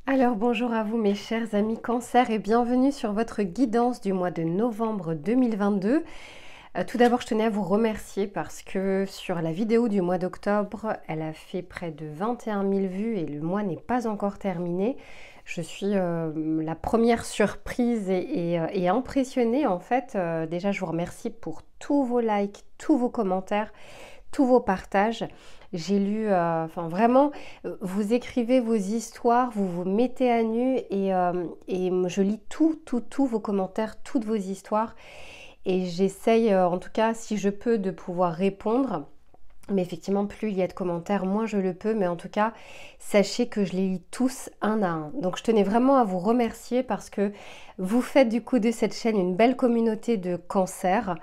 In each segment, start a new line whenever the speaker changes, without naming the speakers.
Alors bonjour à vous mes chers amis Cancer et bienvenue sur votre guidance du mois de novembre 2022. Tout d'abord je tenais à vous remercier parce que sur la vidéo du mois d'octobre, elle a fait près de 21 000 vues et le mois n'est pas encore terminé. Je suis la première surprise et impressionnée en fait. Déjà je vous remercie pour tous vos likes, tous vos commentaires, tous vos partages. J'ai lu, enfin vraiment, vous écrivez vos histoires, vous vous mettez à nu et je lis tous vos commentaires, toutes vos histoires et j'essaye en tout cas si je peux de pouvoir répondre. Mais effectivement, plus il y a de commentaires, moins je le peux. Mais en tout cas, sachez que je les lis tous un à un. Donc je tenais vraiment à vous remercier parce que vous faites du coup de cette chaîne une belle communauté de cancer.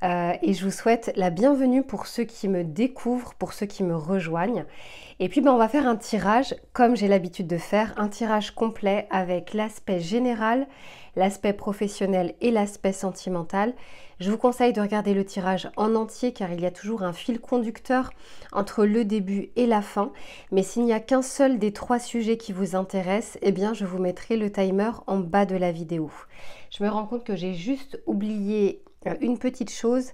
Et je vous souhaite la bienvenue pour ceux qui me découvrent, pour ceux qui me rejoignent. Et puis on va faire un tirage, comme j'ai l'habitude de faire, un tirage complet avec l'aspect général, l'aspect professionnel et l'aspect sentimental. Je vous conseille de regarder le tirage en entier car il y a toujours un fil conducteur entre le début et la fin. Mais s'il n'y a qu'un seul des 3 sujets qui vous intéressent, eh bien je vous mettrai le timer en bas de la vidéo. Je me rends compte que j'ai juste oublié une petite chose.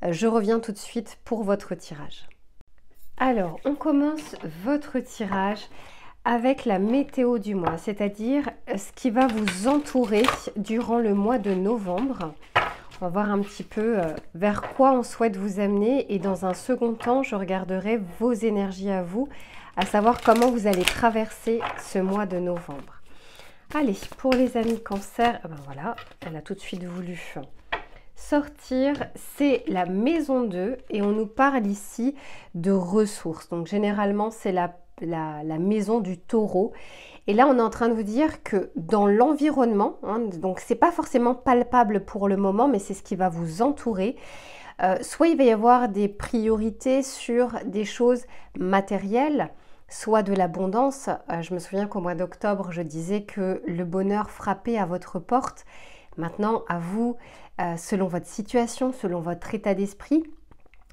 Je reviens tout de suite pour votre tirage. Alors, on commence votre tirage avec la météo du mois, c'est-à-dire ce qui va vous entourer durant le mois de novembre. On va voir un petit peu vers quoi on souhaite vous amener et dans un second temps, je regarderai vos énergies à vous, à savoir comment vous allez traverser ce mois de novembre. Allez, pour les amis cancer, ben voilà, elle a tout de suite voulu sortir, c'est la maison 2 et on nous parle ici de ressources. Donc généralement, c'est la maison du taureau. Et là, on est en train de vous dire que dans l'environnement, donc c'est pas forcément palpable pour le moment, mais c'est ce qui va vous entourer. Soit il va y avoir des priorités sur des choses matérielles, soit de l'abondance. Je me souviens qu'au mois d'octobre, je disais que le bonheur frappait à votre porte. Maintenant, à vous, selon votre situation, selon votre état d'esprit,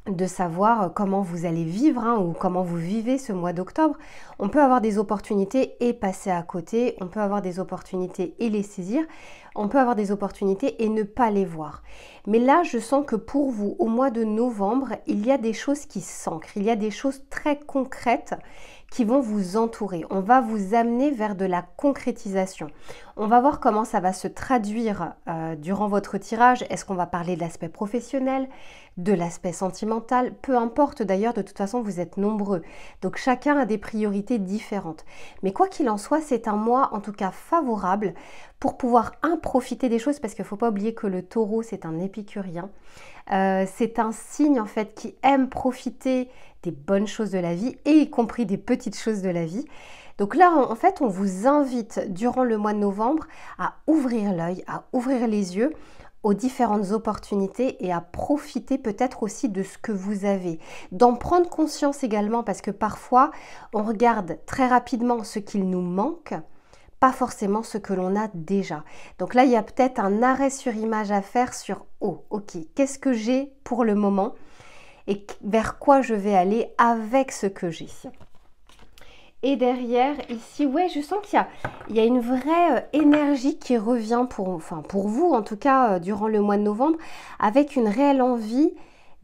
de savoir comment vous allez vivre ou comment vous vivez ce mois d'octobre. On peut avoir des opportunités et passer à côté, on peut avoir des opportunités et les saisir, on peut avoir des opportunités et ne pas les voir. Mais là, je sens que pour vous, au mois de novembre, il y a des choses qui s'ancrent, il y a des choses très concrètes qui vont vous entourer. On va vous amener vers de la concrétisation. On va voir comment ça va se traduire durant votre tirage. Est-ce qu'on va parler de l'aspect professionnel, de l'aspect sentimental? Peu importe d'ailleurs, de toute façon, vous êtes nombreux. Donc chacun a des priorités différentes. Mais quoi qu'il en soit, c'est un mois en tout cas favorable pour pouvoir profiter des choses parce qu'il ne faut pas oublier que le taureau, c'est un épicurien. C'est un signe en fait qui aime profiter des bonnes choses de la vie et y compris des petites choses de la vie. Donc là, en fait, on vous invite durant le mois de novembre à ouvrir l'œil, à ouvrir les yeux aux différentes opportunités et à profiter peut-être aussi de ce que vous avez. D'en prendre conscience également parce que parfois, on regarde très rapidement ce qu'il nous manque, pas forcément ce que l'on a déjà. Donc là, il y a peut-être un arrêt sur image à faire sur « Oh, ok, qu'est-ce que j'ai pour le moment et vers quoi je vais aller avec ce que j'ai ?» Et derrière, ici, ouais, je sens qu'il y a une vraie énergie qui revient pour vous, en tout cas, durant le mois de novembre, avec une réelle envie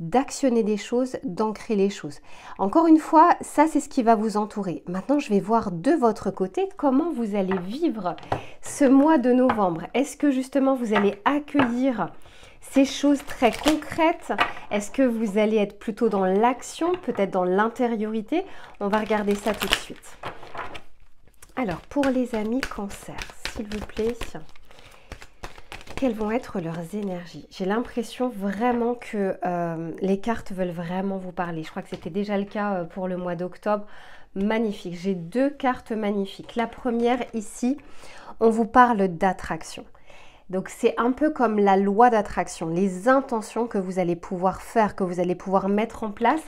d'actionner des choses, d'ancrer les choses. Encore une fois, ça c'est ce qui va vous entourer. Maintenant, je vais voir de votre côté comment vous allez vivre ce mois de novembre. Est-ce que justement vous allez accueillir ces choses très concrètes? Est-ce que vous allez être plutôt dans l'action, peut-être dans l'intériorité? On va regarder ça tout de suite. Alors, pour les amis cancer, s'il vous plaît, quelles vont être leurs énergies? J'ai l'impression vraiment que les cartes veulent vraiment vous parler. Je crois que c'était déjà le cas pour le mois d'octobre. Magnifique. J'ai 2 cartes magnifiques. La première ici, on vous parle d'attraction. Donc c'est un peu comme la loi d'attraction, les intentions que vous allez pouvoir faire, que vous allez pouvoir mettre en place.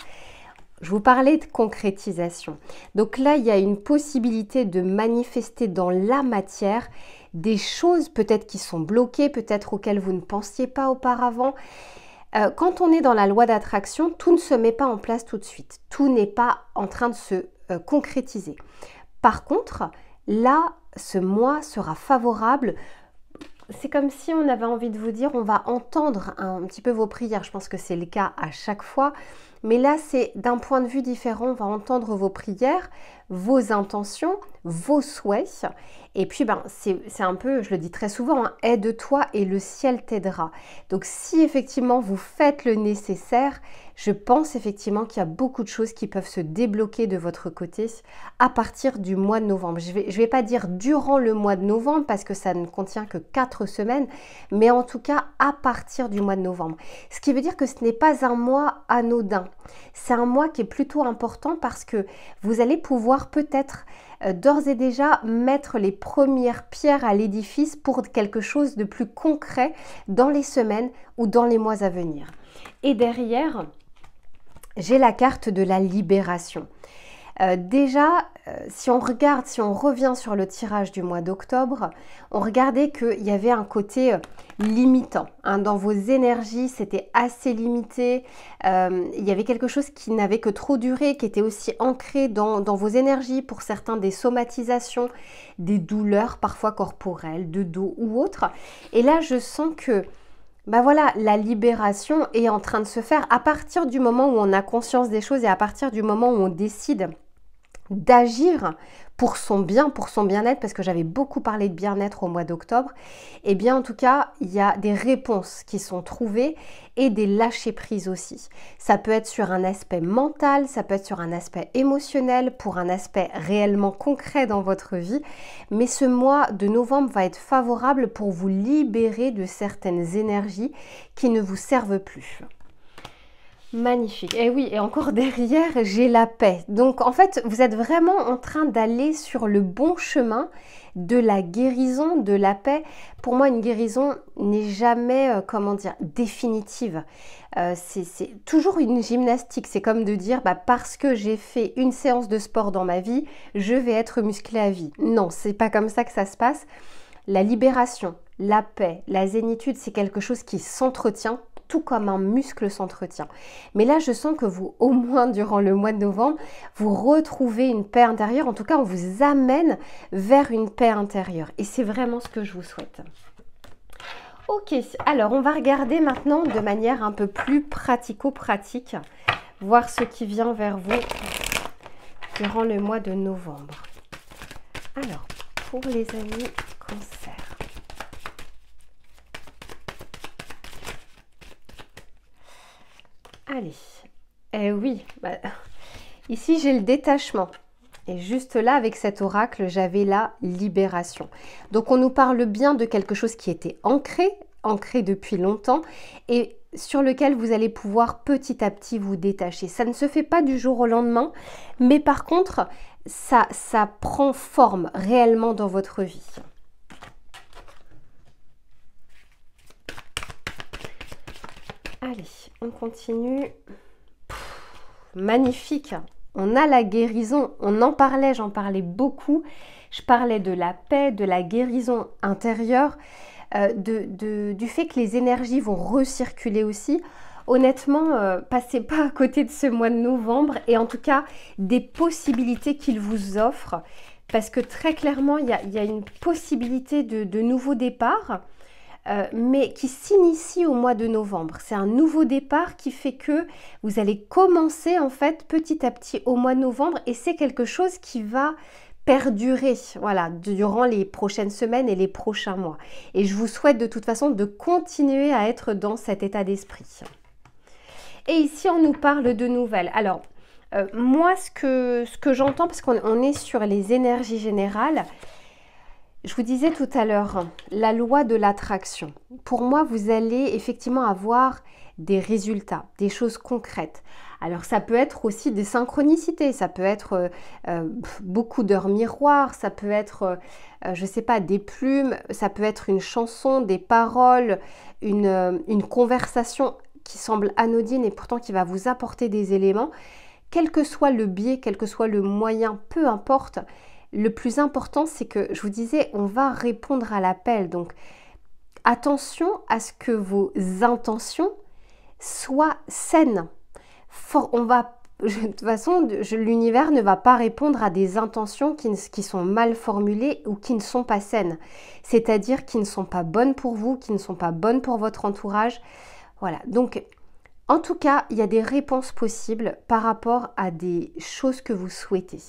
Je vous parlais de concrétisation. Donc là, il y a une possibilité de manifester dans la matière des choses peut-être qui sont bloquées, peut-être auxquelles vous ne pensiez pas auparavant. Quand on est dans la loi d'attraction, tout ne se met pas en place tout de suite. Tout n'est pas en train de se concrétiser. Par contre, là, ce mois sera favorable. C'est comme si on avait envie de vous dire, on va entendre un petit peu vos prières. Je pense que c'est le cas à chaque fois. Mais là, c'est d'un point de vue différent. On va entendre vos prières, vos intentions, vos souhaits. Et puis, c'est un peu, je le dis très souvent, hein, aide-toi et le ciel t'aidera. Donc, si effectivement vous faites le nécessaire, je pense effectivement qu'il y a beaucoup de choses qui peuvent se débloquer de votre côté à partir du mois de novembre. Je vais pas dire durant le mois de novembre parce que ça ne contient que 4 semaines, mais en tout cas à partir du mois de novembre. Ce qui veut dire que ce n'est pas un mois anodin. C'est un mois qui est plutôt important parce que vous allez pouvoir peut-être d'ores et déjà mettre les premières pierres à l'édifice pour quelque chose de plus concret dans les semaines ou dans les mois à venir. Et derrière, j'ai la carte de la libération. Si on regarde, si on revient sur le tirage du mois d'octobre, on regardait qu'il y avait un côté limitant. Hein, dans vos énergies, c'était assez limité. Il y avait quelque chose qui n'avait que trop duré, qui était aussi ancré dans vos énergies, pour certains des somatisations, des douleurs parfois corporelles, de dos ou autres. Et là, je sens que voilà, la libération est en train de se faire à partir du moment où on a conscience des choses et à partir du moment où on décide d'agir pour son bien, pour son bien-être, parce que j'avais beaucoup parlé de bien-être au mois d'octobre. Et bien en tout cas, il y a des réponses qui sont trouvées et des lâcher-prises aussi. Ça peut être sur un aspect mental, ça peut être sur un aspect émotionnel, pour un aspect réellement concret dans votre vie. Mais ce mois de novembre va être favorable pour vous libérer de certaines énergies qui ne vous servent plus. Magnifique. Et oui, et encore derrière, j'ai la paix. Donc en fait, vous êtes vraiment en train d'aller sur le bon chemin de la guérison, de la paix. Pour moi, une guérison n'est jamais, définitive. C'est toujours une gymnastique. C'est comme de dire, parce que j'ai fait une séance de sport dans ma vie, je vais être musclé à vie. Non, c'est pas comme ça que ça se passe. La libération, la paix, la zénitude, c'est quelque chose qui s'entretient, tout comme un muscle s'entretient. Mais là, je sens que vous, au moins durant le mois de novembre, vous retrouvez une paix intérieure. En tout cas, on vous amène vers une paix intérieure. Et c'est vraiment ce que je vous souhaite. Ok, alors on va regarder maintenant de manière un peu plus pratico-pratique, voir ce qui vient vers vous durant le mois de novembre. Alors, pour les amis Cancer. Allez, oui, ici j'ai le détachement. Et juste là, avec cet oracle, j'avais la libération. Donc on nous parle bien de quelque chose qui était ancré depuis longtemps et sur lequel vous allez pouvoir petit à petit vous détacher. Ça ne se fait pas du jour au lendemain, mais par contre, ça prend forme réellement dans votre vie. Allez, on continue. Magnifique. On a la guérison. On en parlait, j'en parlais beaucoup. Je parlais de la paix, de la guérison intérieure, du fait que les énergies vont recirculer aussi. Honnêtement, passez pas à côté de ce mois de novembre et en tout cas des possibilités qu'il vous offre. Parce que très clairement, il y a une possibilité de nouveau départ. Mais qui s'initie au mois de novembre. C'est un nouveau départ qui fait que vous allez commencer en fait petit à petit au mois de novembre et c'est quelque chose qui va perdurer, voilà, durant les prochaines semaines et les prochains mois. Et je vous souhaite de toute façon de continuer à être dans cet état d'esprit. Et ici, on nous parle de nouvelles. Alors, moi, ce que j'entends, parce qu'on est sur les énergies générales, je vous disais tout à l'heure, la loi de l'attraction. Pour moi, vous allez effectivement avoir des résultats, des choses concrètes. Alors, ça peut être aussi des synchronicités, ça peut être beaucoup d'heures miroirs, ça peut être, je ne sais pas, des plumes, ça peut être une chanson, des paroles, une conversation qui semble anodine et pourtant qui va vous apporter des éléments. Quel que soit le biais, quel que soit le moyen, peu importe. Le plus important, c'est que, je vous disais, on va répondre à l'appel. Donc, attention à ce que vos intentions soient saines. On va De toute façon, l'univers ne va pas répondre à des intentions qui sont mal formulées ou qui ne sont pas saines. C'est-à-dire qui ne sont pas bonnes pour vous, qui ne sont pas bonnes pour votre entourage. Voilà, donc en tout cas, il y a des réponses possibles par rapport à des choses que vous souhaitez.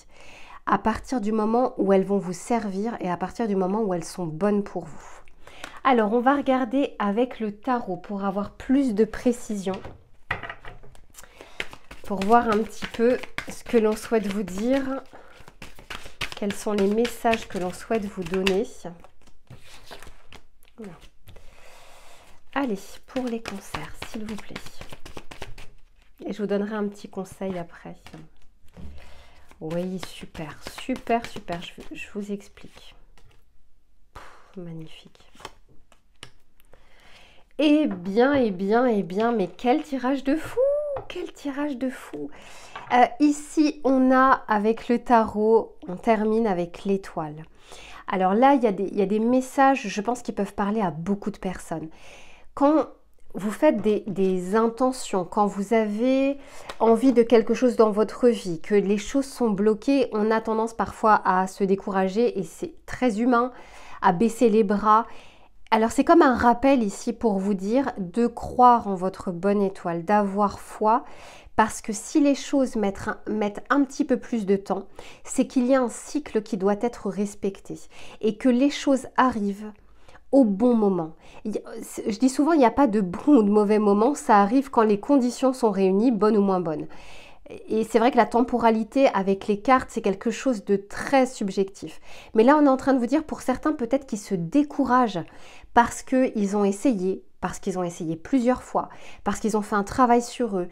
À partir du moment où elles vont vous servir et à partir du moment où elles sont bonnes pour vous. Alors, on va regarder avec le tarot pour avoir plus de précision. Pour voir un petit peu ce que l'on souhaite vous dire. Quels sont les messages que l'on souhaite vous donner. Voilà. Allez, pour les cancers, s'il vous plaît. Et je vous donnerai un petit conseil après. Oui, super, super, super. Je vous explique. Magnifique. Eh bien, eh bien, eh bien, mais quel tirage de fou! Quel tirage de fou! Ici, on a avec le tarot, on termine avec l'étoile. Alors là, il y a des messages, je pense, qui peuvent parler à beaucoup de personnes. Quand vous faites des intentions, quand vous avez envie de quelque chose dans votre vie, que les choses sont bloquées, on a tendance parfois à se décourager et c'est très humain, à baisser les bras. Alors c'est comme un rappel ici pour vous dire de croire en votre bonne étoile, d'avoir foi, parce que si les choses mettent un petit peu plus de temps, c'est qu'il y a un cycle qui doit être respecté et que les choses arrivent au bon moment. Je dis souvent, il n'y a pas de bon ou de mauvais moment, ça arrive quand les conditions sont réunies, bonnes ou moins bonnes. Et c'est vrai que la temporalité avec les cartes, c'est quelque chose de très subjectif. Mais là, on est en train de vous dire, pour certains, peut-être qu'ils se découragent parce qu'ils ont essayé, parce qu'ils ont essayé plusieurs fois, parce qu'ils ont fait un travail sur eux,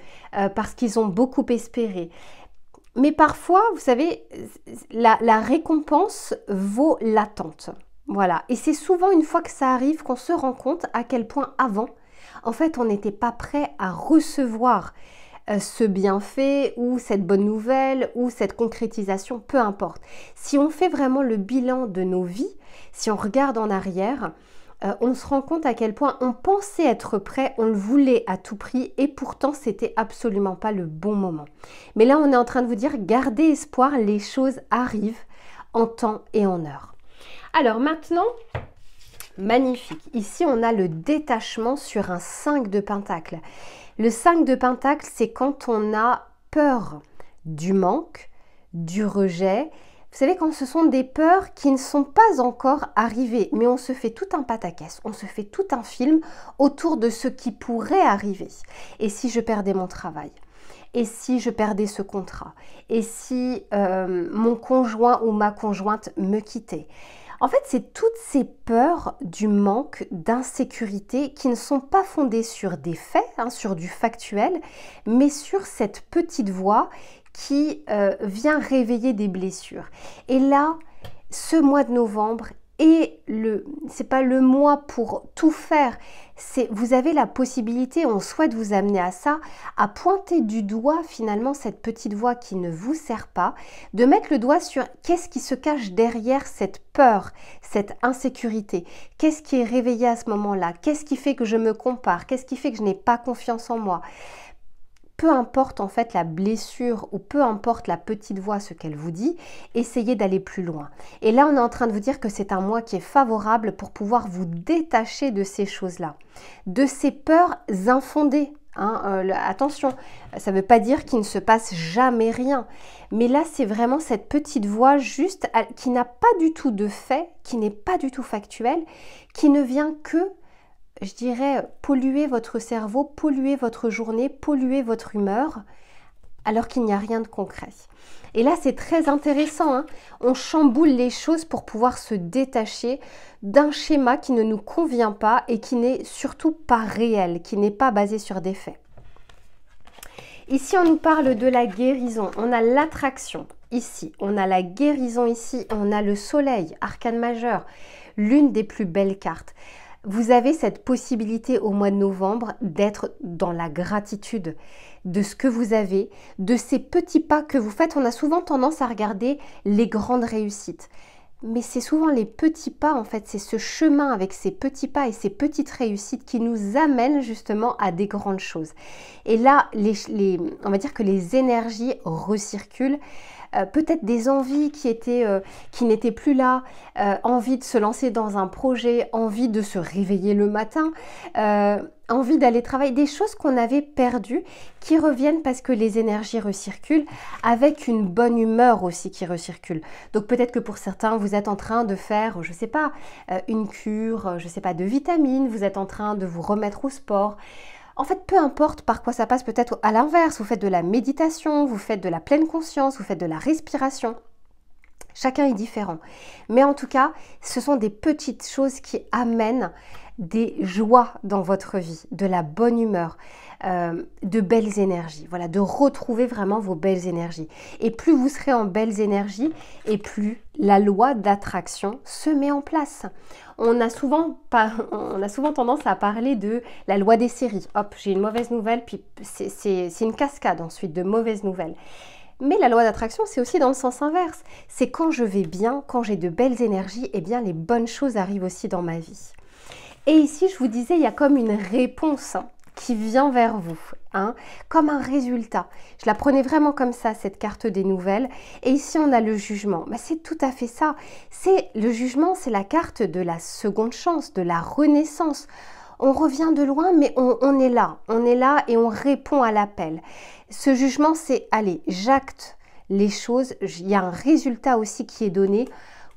parce qu'ils ont beaucoup espéré. Mais parfois, vous savez, la récompense vaut l'attente. Voilà, et c'est souvent une fois que ça arrive qu'on se rend compte à quel point avant, en fait, on n'était pas prêt à recevoir ce bienfait ou cette bonne nouvelle ou cette concrétisation, peu importe. Si on fait vraiment le bilan de nos vies, si on regarde en arrière, on se rend compte à quel point on pensait être prêt, on le voulait à tout prix et pourtant c'était absolument pas le bon moment. Mais là, on est en train de vous dire, gardez espoir, les choses arrivent en temps et en heure. Alors maintenant, magnifique. Ici, on a le détachement sur un 5 de Pentacle. Le 5 de Pentacle, c'est quand on a peur du manque, du rejet. Vous savez, quand ce sont des peurs qui ne sont pas encore arrivées, mais on se fait tout un pataquès, on se fait tout un film autour de ce qui pourrait arriver. Et si je perdais mon travail ? Et si je perdais ce contrat? Et si mon conjoint ou ma conjointe me quittait? En fait, c'est toutes ces peurs du manque, d'insécurité qui ne sont pas fondées sur des faits, sur du factuel, mais sur cette petite voix qui vient réveiller des blessures. Et là, ce mois de novembre c'est pas le mois pour tout faire, vous avez la possibilité, on souhaite vous amener à ça, à pointer du doigt finalement cette petite voix qui ne vous sert pas, de mettre le doigt sur qu'est-ce qui se cache derrière cette peur, cette insécurité, qu'est-ce qui est réveillé à ce moment-là, qu'est-ce qui fait que je me compare, qu'est-ce qui fait que je n'ai pas confiance en moi. Peu importe en fait la blessure ou peu importe la petite voix, ce qu'elle vous dit, essayez d'aller plus loin. Et là, on est en train de vous dire que c'est un mois qui est favorable pour pouvoir vous détacher de ces choses-là, de ces peurs infondées. Attention, ça ne veut pas dire qu'il ne se passe jamais rien. Mais là, c'est vraiment cette petite voix juste qui n'a pas du tout de fait, qui n'est pas du tout factuelle, qui ne vient que, je dirais, polluer votre cerveau, polluer votre journée, polluer votre humeur, alors qu'il n'y a rien de concret. Et là, c'est très intéressant, on chamboule les choses pour pouvoir se détacher d'un schéma qui ne nous convient pas et qui n'est surtout pas réel, qui n'est pas basé sur des faits. Ici, on nous parle de la guérison, on a l'attraction ici, on a la guérison ici, on a le soleil, arcane majeur, l'une des plus belles cartes. Vous avez cette possibilité au mois de novembre d'être dans la gratitude de ce que vous avez, de ces petits pas que vous faites. On a souvent tendance à regarder les grandes réussites. mais c'est souvent les petits pas, en fait, c'est ce chemin avec ces petits pas et ces petites réussites qui nous amènent justement à des grandes choses. Et là, on va dire que les énergies recirculent. Peut-être des envies qui n'étaient plus là, envie de se lancer dans un projet, envie de se réveiller le matin, envie d'aller travailler, des choses qu'on avait perdues qui reviennent parce que les énergies recirculent, avec une bonne humeur aussi qui recircule. Donc peut-être que pour certains, vous êtes en train de faire, je ne sais pas, une cure, je ne sais pas, de vitamines, vous êtes en train de vous remettre au sport. En fait, peu importe par quoi ça passe, peut-être à l'inverse, vous faites de la méditation, vous faites de la pleine conscience, vous faites de la respiration. Chacun est différent. Mais en tout cas, ce sont des petites choses qui amènent des joies dans votre vie, de la bonne humeur, de belles énergies. Voilà, de retrouver vraiment vos belles énergies. Et plus vous serez en belles énergies, et plus la loi d'attraction se met en place. On a souvent tendance à parler de la loi des séries. Hop, j'ai une mauvaise nouvelle, puis c'est une cascade ensuite de mauvaises nouvelles. Mais la loi d'attraction, c'est aussi dans le sens inverse. C'est quand je vais bien, quand j'ai de belles énergies, eh bien les bonnes choses arrivent aussi dans ma vie. Et ici, je vous disais, il y a comme une réponse qui vient vers vous, comme un résultat. Je la prenais vraiment comme ça, cette carte des nouvelles. Et ici, on a le jugement. C'est tout à fait ça. Le jugement, c'est la carte de la seconde chance, de la renaissance. On revient de loin, mais on est là. On est là et on répond à l'appel. Ce jugement, c'est, allez, j'acte les choses. Il y a un résultat aussi qui est donné.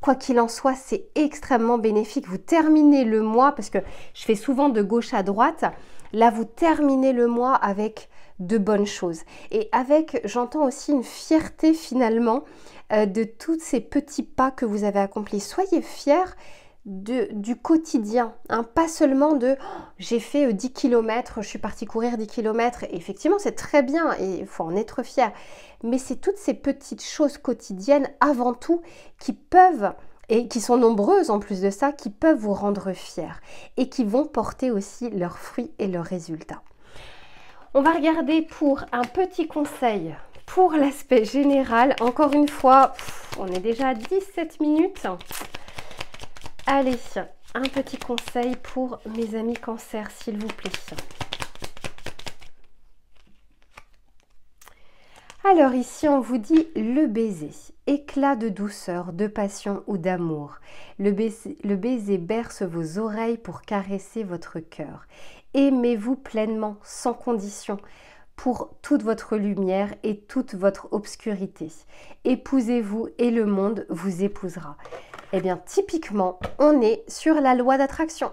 Quoi qu'il en soit, c'est extrêmement bénéfique. Vous terminez le mois, parce que je fais souvent de gauche à droite. Là, vous terminez le mois avec de bonnes choses. Et avec, j'entends aussi une fierté finalement de tous ces petits pas que vous avez accomplis. Soyez fiers du quotidien, pas seulement de j'ai fait 10 km, je suis partie courir 10 km. Et effectivement, c'est très bien et il faut en être fier. Mais c'est toutes ces petites choses quotidiennes avant tout qui peuvent, et qui sont nombreuses en plus de ça, qui peuvent vous rendre fiers et qui vont porter aussi leurs fruits et leurs résultats. On va regarder pour un petit conseil pour l'aspect général. Encore une fois, on est déjà à 17 minutes. Allez, un petit conseil pour mes amis cancer, s'il vous plaît. Alors ici, on vous dit le baiser, éclat de douceur, de passion ou d'amour. Le baiser berce vos oreilles pour caresser votre cœur. Aimez-vous pleinement, sans condition, pour toute votre lumière et toute votre obscurité. Épousez-vous et le monde vous épousera. Eh bien, typiquement, on est sur la loi d'attraction.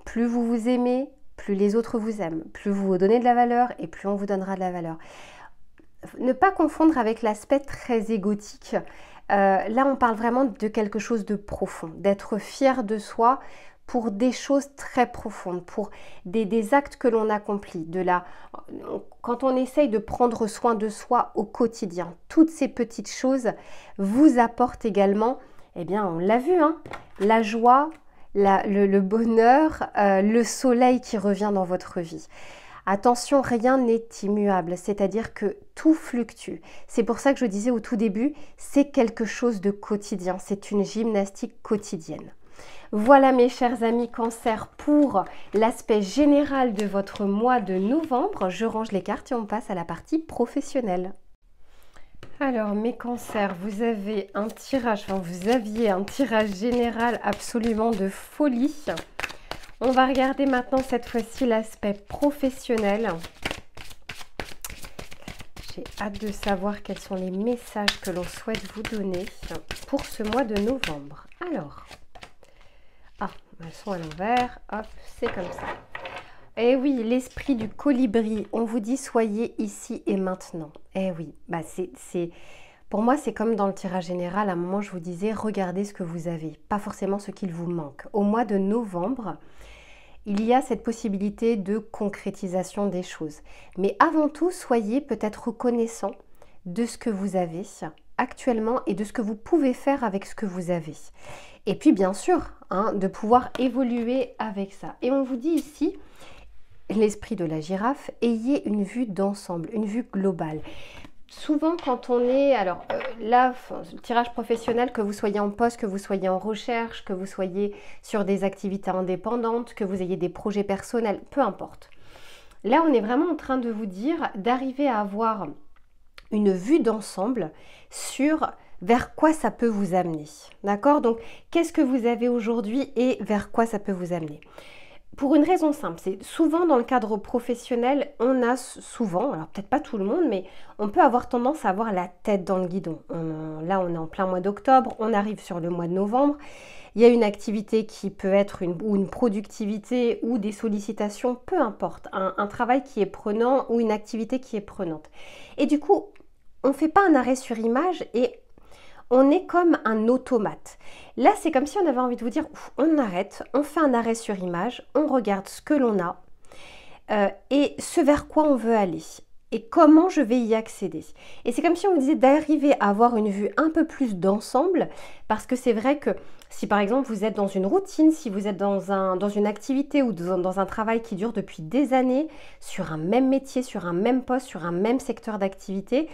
Plus vous vous aimez, plus les autres vous aiment. Plus vous vous donnez de la valeur et plus on vous donnera de la valeur. Ne pas confondre avec l'aspect très égotique. Là, on parle vraiment de quelque chose de profond, d'être fier de soi pour des choses très profondes, pour des actes que l'on accomplit. Quand on essaye de prendre soin de soi au quotidien, toutes ces petites choses vous apportent également, eh bien, on l'a vu, la joie, le bonheur, le soleil qui revient dans votre vie. Attention, rien n'est immuable, c'est-à-dire que tout fluctue. C'est pour ça que je disais au tout début, c'est quelque chose de quotidien, c'est une gymnastique quotidienne. Voilà mes chers amis cancer pour l'aspect général de votre mois de novembre. Je range les cartes et on passe à la partie professionnelle. Alors mes cancers, vous aviez un tirage général absolument de folie. On va regarder maintenant cette fois-ci l'aspect professionnel. J'ai hâte de savoir quels sont les messages que l'on souhaite vous donner pour ce mois de novembre. Alors, elles sont à l'envers, hop, c'est comme ça. Eh oui, l'esprit du colibri, on vous dit soyez ici et maintenant. Eh oui, pour moi c'est comme dans le tirage général, à un moment je vous disais regardez ce que vous avez, pas forcément ce qu'il vous manque. Au mois de novembre, il y a cette possibilité de concrétisation des choses. Mais avant tout, soyez peut-être reconnaissant de ce que vous avez actuellement et de ce que vous pouvez faire avec ce que vous avez. Et puis bien sûr, de pouvoir évoluer avec ça. Et on vous dit ici, l'esprit de la girafe, ayez une vue d'ensemble, une vue globale. souvent quand on est, alors là, le tirage professionnel, que vous soyez en poste, que vous soyez en recherche, que vous soyez sur des activités indépendantes, que vous ayez des projets personnels, peu importe. Là, on est vraiment en train de vous dire d'arriver à avoir une vue d'ensemble sur vers quoi ça peut vous amener. D'accord? Donc, qu'est-ce que vous avez aujourd'hui et vers quoi ça peut vous amener? Pour une raison simple, c'est souvent dans le cadre professionnel, on a souvent, alors peut-être pas tout le monde, mais on peut avoir tendance à avoir la tête dans le guidon. Là, on est en plein mois d'octobre, on arrive sur le mois de novembre. Il y a une activité qui peut être une productivité ou des sollicitations, peu importe, un travail qui est prenant ou une activité qui est prenante. Et du coup, on ne fait pas un arrêt sur image et on est comme un automate. Là, c'est comme si on avait envie de vous dire, on arrête, on fait un arrêt sur image, on regarde ce que l'on a et ce vers quoi on veut aller et comment je vais y accéder. Et c'est comme si on vous disait d'arriver à avoir une vue un peu plus d'ensemble, parce que c'est vrai que si par exemple vous êtes dans une routine, si vous êtes dans une activité ou dans un travail qui dure depuis des années, sur un même métier, sur un même poste, sur un même secteur d'activité,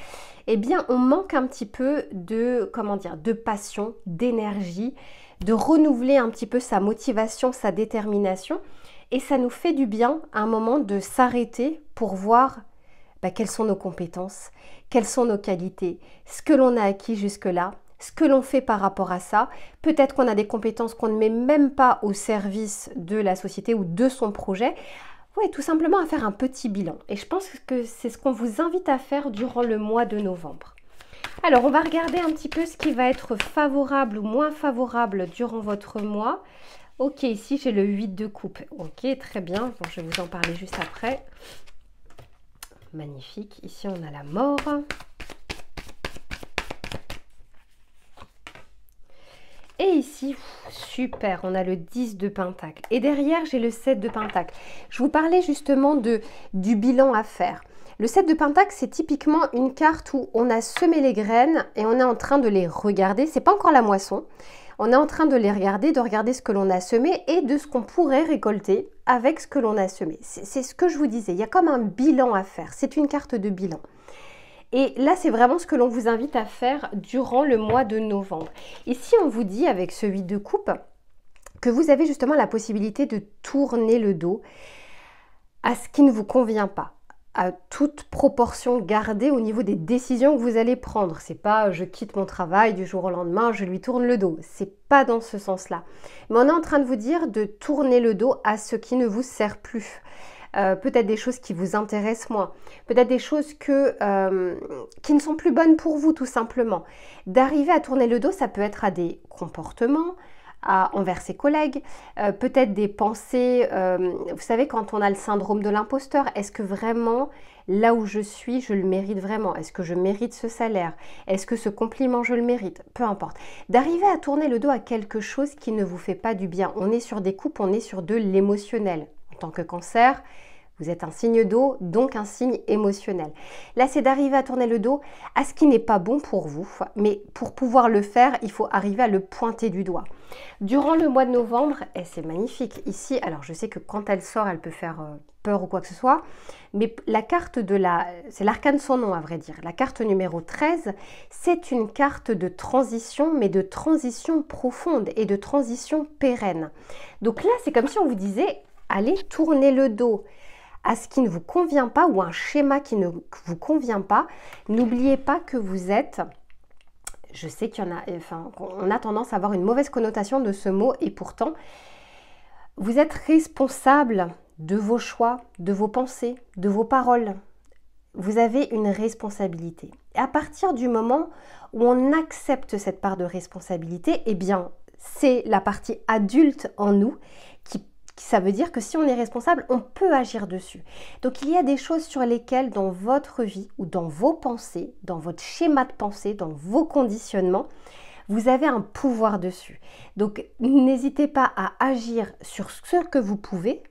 eh bien on manque un petit peu de, comment dire, de passion, d'énergie, de renouveler un petit peu sa motivation, sa détermination. Et ça nous fait du bien à un moment de s'arrêter pour voir quelles sont nos compétences, quelles sont nos qualités, ce que l'on a acquis jusque-là, ce que l'on fait par rapport à ça. Peut-être qu'on a des compétences qu'on ne met même pas au service de la société ou de son projet. Oui, tout simplement à faire un petit bilan. Et je pense que c'est ce qu'on vous invite à faire durant le mois de novembre. Alors, on va regarder un petit peu ce qui va être favorable ou moins favorable durant votre mois. Ok, ici j'ai le 8 de coupe. Ok, très bien. Bon, je vais vous en parler juste après. Magnifique. Ici, on a la mort. Et ici, super, on a le 10 de pentacle. Et derrière, j'ai le 7 de pentacle. Je vous parlais justement du bilan à faire. Le 7 de pentacle, c'est typiquement une carte où on a semé les graines et on est en train de les regarder. C'est pas encore la moisson. On est en train de les regarder, de regarder ce que l'on a semé et de ce qu'on pourrait récolter avec ce que l'on a semé. C'est ce que je vous disais, il y a comme un bilan à faire. C'est une carte de bilan. Et là, c'est vraiment ce que l'on vous invite à faire durant le mois de novembre. Ici, on vous dit avec ce 8 de coupe que vous avez justement la possibilité de tourner le dos à ce qui ne vous convient pas, à toute proportion gardée au niveau des décisions que vous allez prendre. C'est pas je quitte mon travail du jour au lendemain, je lui tourne le dos. C'est pas dans ce sens-là. Mais on est en train de vous dire de tourner le dos à ce qui ne vous sert plus. Peut-être des choses qui vous intéressent moins, peut-être des choses qui ne sont plus bonnes pour vous tout simplement. D'arriver à tourner le dos, ça peut être à des comportements, envers ses collègues, peut-être des pensées, vous savez quand on a le syndrome de l'imposteur, est-ce que vraiment là où je suis, je le mérite vraiment? Est-ce que je mérite ce salaire? Est-ce que ce compliment, je le mérite? Peu importe. D'arriver à tourner le dos à quelque chose qui ne vous fait pas du bien. On est sur des coupes, on est sur de l'émotionnel. En tant que Cancer, vous êtes un signe d'eau, donc un signe émotionnel. Là, c'est d'arriver à tourner le dos à ce qui n'est pas bon pour vous. Mais pour pouvoir le faire, il faut arriver à le pointer du doigt. Durant le mois de novembre, et c'est magnifique. Ici, alors je sais que quand elle sort, elle peut faire peur ou quoi que ce soit. Mais la carte c'est l'arcane sans nom à vrai dire. La carte numéro 13, c'est une carte de transition, mais de transition profonde et de transition pérenne. Donc là, c'est comme si on vous disait, allez tourner le dos à ce qui ne vous convient pas ou un schéma qui ne vous convient pas. N'oubliez pas que vous êtes, je sais qu'il y en a, on a tendance à avoir une mauvaise connotation de ce mot et pourtant, vous êtes responsable de vos choix, de vos pensées, de vos paroles. Vous avez une responsabilité. Et à partir du moment où on accepte cette part de responsabilité, eh bien, c'est la partie adulte en nous ça veut dire que si on est responsable, on peut agir dessus. Donc il y a des choses sur lesquelles dans votre vie ou dans vos pensées, dans votre schéma de pensée, dans vos conditionnements, vous avez un pouvoir dessus. Donc n'hésitez pas à agir sur ce que vous pouvez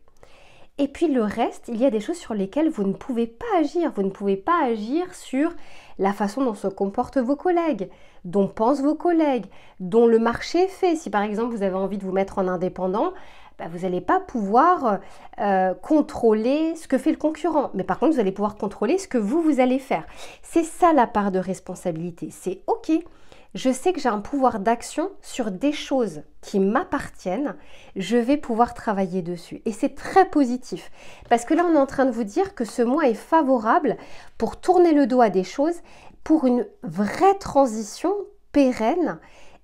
Et puis le reste, il y a des choses sur lesquelles vous ne pouvez pas agir. Vous ne pouvez pas agir sur la façon dont se comportent vos collègues, dont pensent vos collègues, dont le marché est fait. Si par exemple vous avez envie de vous mettre en indépendant, vous n'allez pas pouvoir contrôler ce que fait le concurrent. Mais par contre, vous allez pouvoir contrôler ce que vous allez faire. C'est ça la part de responsabilité. C'est OK, je sais que j'ai un pouvoir d'action sur des choses qui m'appartiennent, je vais pouvoir travailler dessus. Et c'est très positif. Parce que là, on est en train de vous dire que ce mois est favorable pour tourner le dos à des choses, pour une vraie transition pérenne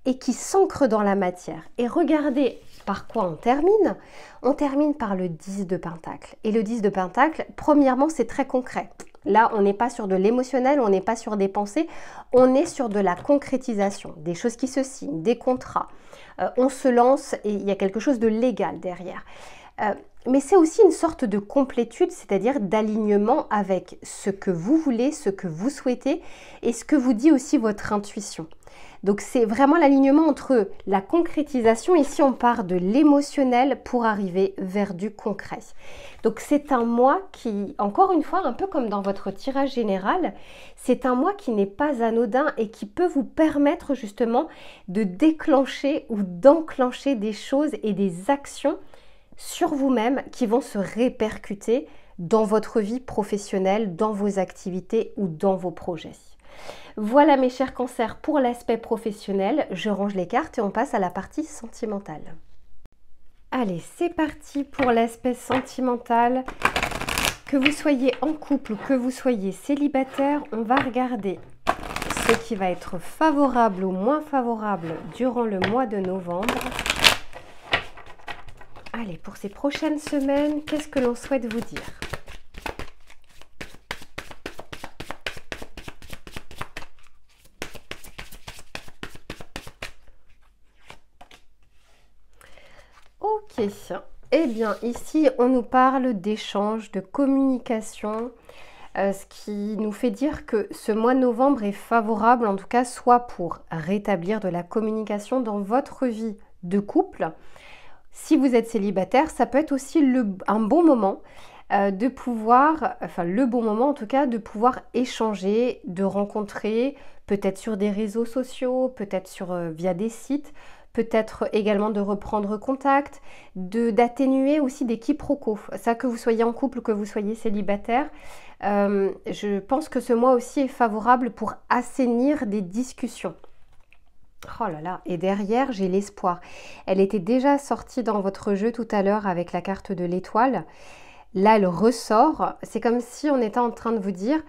et qui s'ancre dans la matière. Et regardez par quoi on termine. On termine par le 10 de Pentacle. Et le 10 de Pentacle, premièrement, c'est très concret. Là, on n'est pas sur de l'émotionnel, on n'est pas sur des pensées, on est sur de la concrétisation, des choses qui se signent, des contrats. On se lance et il y a quelque chose de légal derrière. Mais c'est aussi une sorte de complétude, c'est-à-dire d'alignement avec ce que vous voulez, ce que vous souhaitez et ce que vous dit aussi votre intuition. Donc c'est vraiment l'alignement entre la concrétisation, ici on part de l'émotionnel pour arriver vers du concret. Donc c'est un mois qui, encore une fois, un peu comme dans votre tirage général, c'est un mois qui n'est pas anodin et qui peut vous permettre justement de déclencher ou d'enclencher des choses et des actions sur vous-même qui vont se répercuter dans votre vie professionnelle, dans vos activités ou dans vos projets. Voilà mes chers cancers pour l'aspect professionnel, je range les cartes et on passe à la partie sentimentale. Allez, c'est parti pour l'aspect sentimental. Que vous soyez en couple ou que vous soyez célibataire, on va regarder ce qui va être favorable ou moins favorable durant le mois de novembre. Allez, pour ces prochaines semaines, qu'est-ce que l'on souhaite vous dire ? Ok, eh bien ici on nous parle d'échange, de communication, ce qui nous fait dire que ce mois de novembre est favorable, en tout cas soit pour rétablir de la communication dans votre vie de couple. Si vous êtes célibataire, ça peut être aussi un bon moment de pouvoir, enfin le bon moment en tout cas, de pouvoir échanger, de rencontrer, peut-être sur des réseaux sociaux, peut-être via des sites, peut-être également de reprendre contact, d'atténuer aussi des quiproquos. Ça, que vous soyez en couple ou que vous soyez célibataire, je pense que ce mois aussi est favorable pour assainir des discussions. Oh là là, et derrière, j'ai l'espoir. Elle était déjà sortie dans votre jeu tout à l'heure avec la carte de l'étoile. Là, elle ressort. C'est comme si on était en train de vous dire,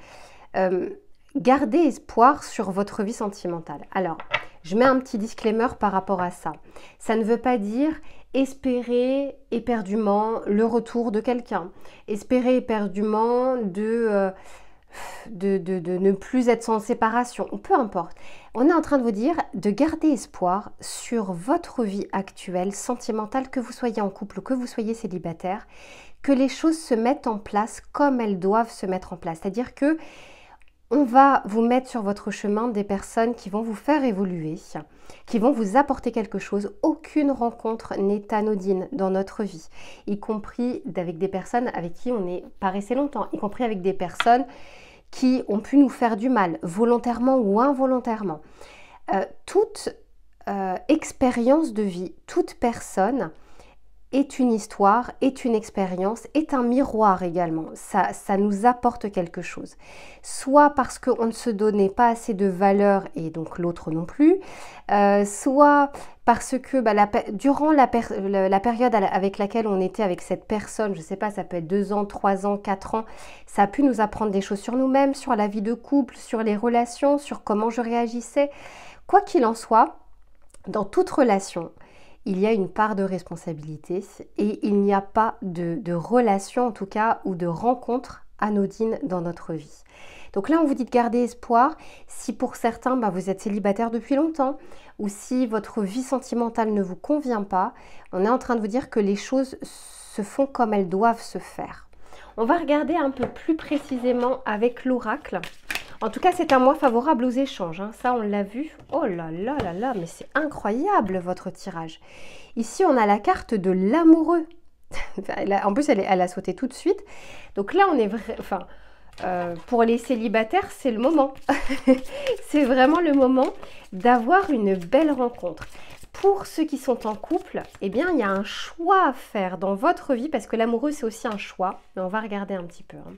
gardez espoir sur votre vie sentimentale. Alors, je mets un petit disclaimer par rapport à ça. Ça ne veut pas dire espérer éperdument le retour de quelqu'un. Espérer éperdument de ne plus être en séparation. Peu importe. On est en train de vous dire de garder espoir sur votre vie actuelle, sentimentale, que vous soyez en couple ou que vous soyez célibataire, que les choses se mettent en place comme elles doivent se mettre en place. C'est-à-dire que on va vous mettre sur votre chemin des personnes qui vont vous faire évoluer, qui vont vous apporter quelque chose. Aucune rencontre n'est anodine dans notre vie, y compris avec des personnes avec qui on n'est pas resté longtemps, y compris avec des personnes qui ont pu nous faire du mal, volontairement ou involontairement. Toute expérience de vie, toute personne est une histoire, est une expérience, est un miroir également. Ça nous apporte quelque chose. Soit parce qu'on ne se donnait pas assez de valeur et donc l'autre non plus, soit parce que durant la période avec laquelle on était avec cette personne, je ne sais pas, ça peut être 2 ans, 3 ans, 4 ans, ça a pu nous apprendre des choses sur nous-mêmes, sur la vie de couple, sur les relations, sur comment je réagissais. Quoi qu'il en soit, dans toute relation, il y a une part de responsabilité et il n'y a pas de relation en tout cas ou de rencontre anodine dans notre vie. Donc là on vous dit de garder espoir si pour certains vous êtes célibataire depuis longtemps ou si votre vie sentimentale ne vous convient pas, on est en train de vous dire que les choses se font comme elles doivent se faire. On va regarder un peu plus précisément avec l'oracle. En tout cas, c'est un mois favorable aux échanges. Ça, on l'a vu. Oh là là là là, mais c'est incroyable votre tirage. Ici, on a la carte de l'amoureux. En plus, elle a sauté tout de suite. Donc là, on est pour les célibataires, c'est le moment. C'est vraiment le moment d'avoir une belle rencontre. Pour ceux qui sont en couple, eh bien, il y a un choix à faire dans votre vie, parce que l'amoureux, c'est aussi un choix. Mais on va regarder un petit peu, hein,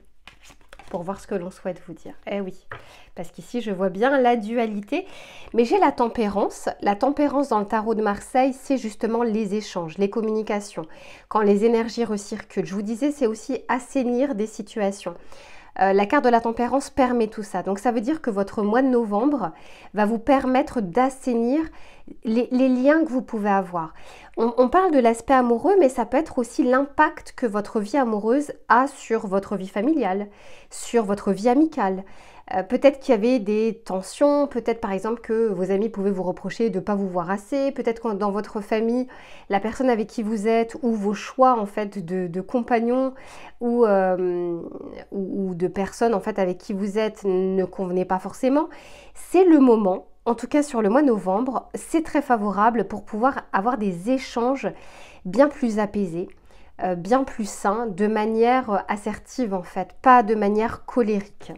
pour voir ce que l'on souhaite vous dire. Eh oui, parce qu'ici, je vois bien la dualité. Mais j'ai la tempérance. La tempérance dans le tarot de Marseille, c'est justement les échanges, les communications. Quand les énergies recirculent, je vous disais, c'est aussi assainir des situations. La carte de la tempérance permet tout ça. Donc ça veut dire que votre mois de novembre va vous permettre d'assainir les liens que vous pouvez avoir. On parle de l'aspect amoureux, mais ça peut être aussi l'impact que votre vie amoureuse a sur votre vie familiale, sur votre vie amicale. Peut-être qu'il y avait des tensions, peut-être par exemple que vos amis pouvaient vous reprocher de ne pas vous voir assez, peut-être que dans votre famille, la personne avec qui vous êtes ou vos choix en fait de compagnons ou de personnes en fait avec qui vous êtes ne convenaient pas forcément. C'est le moment, en tout cas sur le mois de novembre, c'est très favorable pour pouvoir avoir des échanges bien plus apaisés, bien plus sains, de manière assertive en fait, pas de manière colérique.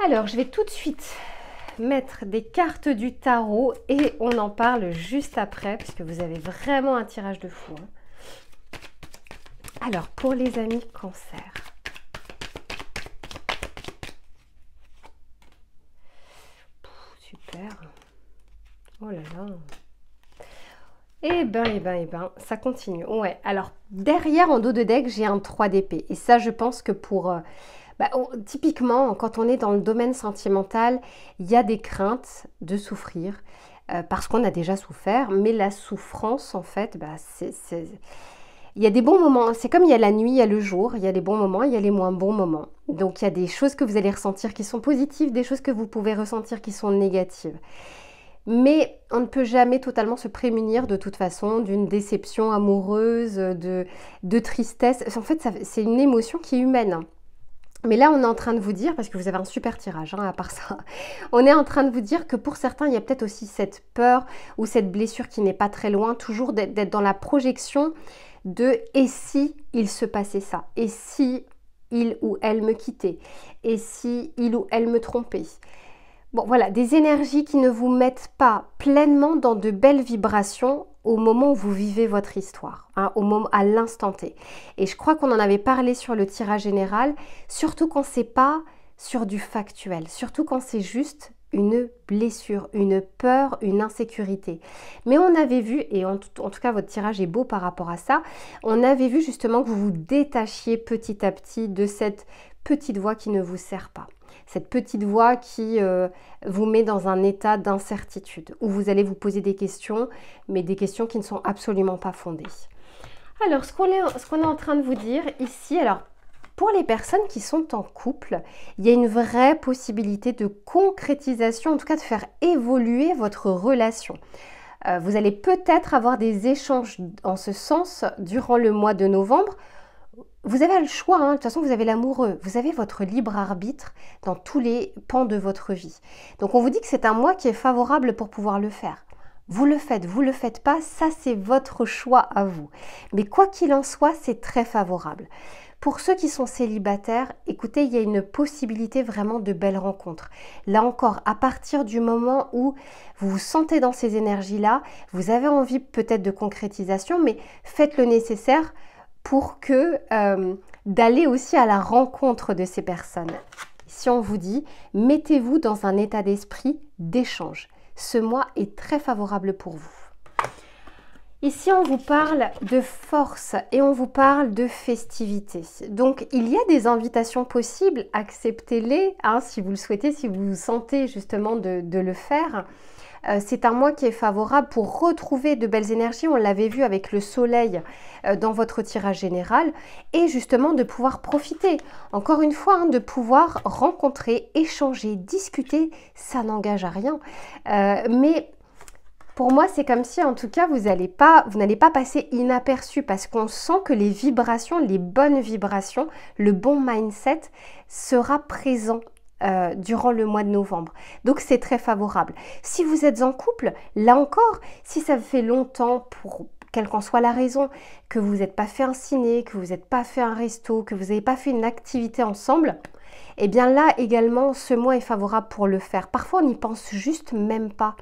Alors, je vais tout de suite mettre des cartes du tarot et on en parle juste après, puisque vous avez vraiment un tirage de fou. Hein. Alors, pour les amis Cancer. Super. Oh là là. Eh ben, ça continue. Ouais, alors, derrière, en dos de deck, j'ai un 3 d'épée. Et ça, je pense que pour... typiquement, quand on est dans le domaine sentimental, il y a des craintes de souffrir parce qu'on a déjà souffert, mais la souffrance, en fait, il y a des bons moments. C'est comme il y a la nuit, il y a le jour, il y a les bons moments, il y a les moins bons moments. Donc, il y a des choses que vous allez ressentir qui sont positives, des choses que vous pouvez ressentir qui sont négatives. Mais on ne peut jamais totalement se prémunir de toute façon d'une déception amoureuse, de tristesse. En fait, c'est une émotion qui est humaine. Mais là, on est en train de vous dire, parce que vous avez un super tirage, hein, à part ça, on est en train de vous dire que pour certains, il y a peut-être aussi cette peur ou cette blessure qui n'est pas très loin, toujours d'être dans la projection de « et si il se passait ça ? Et si il ou elle me quittait ? Et si il ou elle me trompait ?» Bon, voilà, des énergies qui ne vous mettent pas pleinement dans de belles vibrations au moment où vous vivez votre histoire, hein, à l'instant T. Et je crois qu'on en avait parlé sur le tirage général, surtout quand c'est pas sur du factuel, surtout quand c'est juste une blessure, une peur, une insécurité. Mais on avait vu, et en tout cas votre tirage est beau par rapport à ça, on avait vu justement que vous vous détachiez petit à petit de cette petite voix qui ne vous sert pas. Cette petite voix qui vous met dans un état d'incertitude, où vous allez vous poser des questions, mais des questions qui ne sont absolument pas fondées. Alors, ce qu'on est en train de vous dire ici, alors, pour les personnes qui sont en couple, il y a une vraie possibilité de concrétisation, en tout cas de faire évoluer votre relation. Vous allez peut-être avoir des échanges en ce sens durant le mois de novembre. Vous avez le choix, hein. De toute façon vous avez l'amoureux, vous avez votre libre arbitre dans tous les pans de votre vie. Donc on vous dit que c'est un mois qui est favorable pour pouvoir le faire. Vous le faites pas, ça c'est votre choix à vous. Mais quoi qu'il en soit, c'est très favorable. Pour ceux qui sont célibataires, écoutez, il y a une possibilité vraiment de belles rencontres. Là encore, à partir du moment où vous vous sentez dans ces énergies-là, vous avez envie peut-être de concrétisation, mais faites le nécessaire pour que d'aller aussi à la rencontre de ces personnes. Si on vous dit, mettez-vous dans un état d'esprit d'échange. Ce mois est très favorable pour vous. Ici, on vous parle de force et on vous parle de festivité. Donc, il y a des invitations possibles, acceptez-les, hein, si vous le souhaitez, si vous sentez justement de le faire. C'est un mois qui est favorable pour retrouver de belles énergies, on l'avait vu avec le soleil dans votre tirage général, et justement de pouvoir profiter, encore une fois, hein, de pouvoir rencontrer, échanger, discuter, ça n'engage à rien. Mais pour moi, c'est comme si, en tout cas, vous n'allez pas passer inaperçu parce qu'on sent que les vibrations, les bonnes vibrations, le bon mindset sera présent durant le mois de novembre. Donc, c'est très favorable. Si vous êtes en couple, là encore, si ça fait longtemps, pour quelle qu'en soit la raison, que vous n'êtes pas fait un ciné, que vous n'êtes pas fait un resto, que vous n'avez pas fait une activité ensemble, eh bien là également, ce mois est favorable pour le faire. Parfois, on n'y pense juste même pas.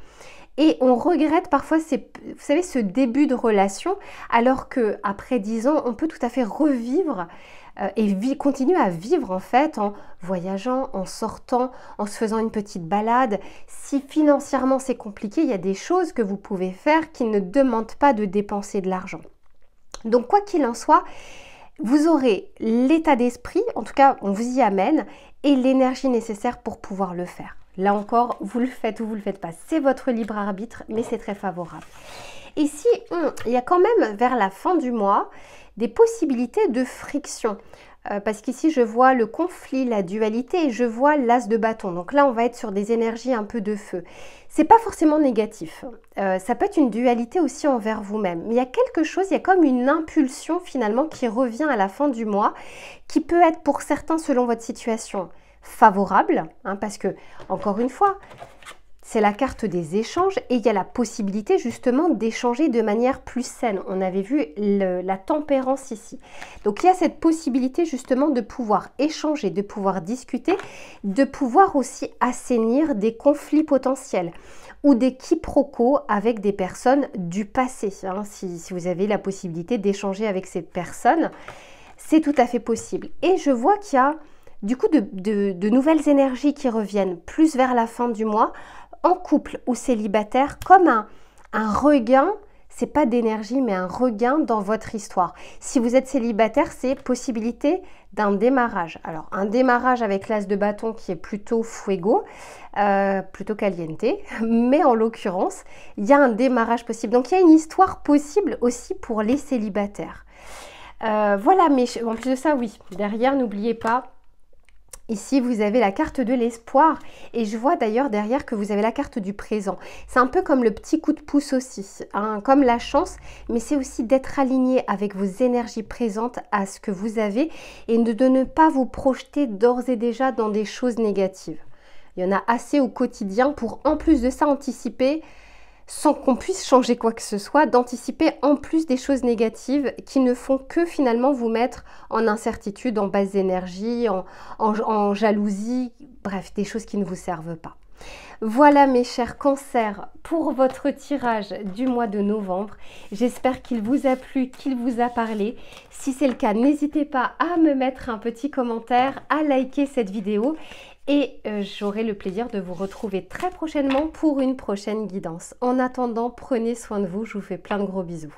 Et on regrette parfois, vous savez, ce début de relation, alors qu'après 10 ans, on peut tout à fait revivre et continuer à vivre en fait en voyageant, en sortant, en se faisant une petite balade. Si financièrement c'est compliqué, il y a des choses que vous pouvez faire qui ne demandent pas de dépenser de l'argent. Donc quoi qu'il en soit, vous aurez l'état d'esprit, en tout cas on vous y amène, et l'énergie nécessaire pour pouvoir le faire. Là encore, vous le faites ou vous le faites pas, c'est votre libre arbitre, mais c'est très favorable. Ici, il y a quand même vers la fin du mois des possibilités de friction. Parce qu'ici, je vois le conflit, la dualité et je vois l'as de bâton. Donc là, on va être sur des énergies un peu de feu. C'est pas forcément négatif. Ça peut être une dualité aussi envers vous-même. Mais il y a quelque chose, il y a comme une impulsion finalement qui revient à la fin du mois, qui peut être pour certains, selon votre situation, favorable, parce que, encore une fois, c'est la carte des échanges et il y a la possibilité justement d'échanger de manière plus saine. On avait vu la tempérance ici. Donc il y a cette possibilité justement de pouvoir échanger, de pouvoir discuter, de pouvoir aussi assainir des conflits potentiels ou des quiproquos avec des personnes du passé. Si vous avez la possibilité d'échanger avec ces personnes, c'est tout à fait possible. Et je vois qu'il y a du coup de nouvelles énergies qui reviennent plus vers la fin du mois, en couple ou célibataire, comme un regain, c'est pas d'énergie, mais un regain dans votre histoire. Si vous êtes célibataire, c'est possibilité d'un démarrage. Alors, un démarrage avec l'as de bâton qui est plutôt fuego, plutôt caliente, mais en l'occurrence, il y a un démarrage possible. Donc, il y a une histoire possible aussi pour les célibataires. Voilà, mais en plus de ça, oui, derrière, n'oubliez pas, ici, vous avez la carte de l'espoir et je vois d'ailleurs derrière que vous avez la carte du présent. C'est un peu comme le petit coup de pouce aussi, comme la chance, mais c'est aussi d'être aligné avec vos énergies présentes à ce que vous avez et de ne pas vous projeter d'ores et déjà dans des choses négatives. Il y en a assez au quotidien pour, en plus de ça, anticiper sans qu'on puisse changer quoi que ce soit, d'anticiper en plus des choses négatives qui ne font que finalement vous mettre en incertitude, en basse énergie, en jalousie, bref, des choses qui ne vous servent pas. Voilà mes chers cancers pour votre tirage du mois de novembre. J'espère qu'il vous a plu, qu'il vous a parlé. Si c'est le cas, n'hésitez pas à me mettre un petit commentaire, à liker cette vidéo et j'aurai le plaisir de vous retrouver très prochainement pour une prochaine guidance. En attendant, prenez soin de vous, je vous fais plein de gros bisous.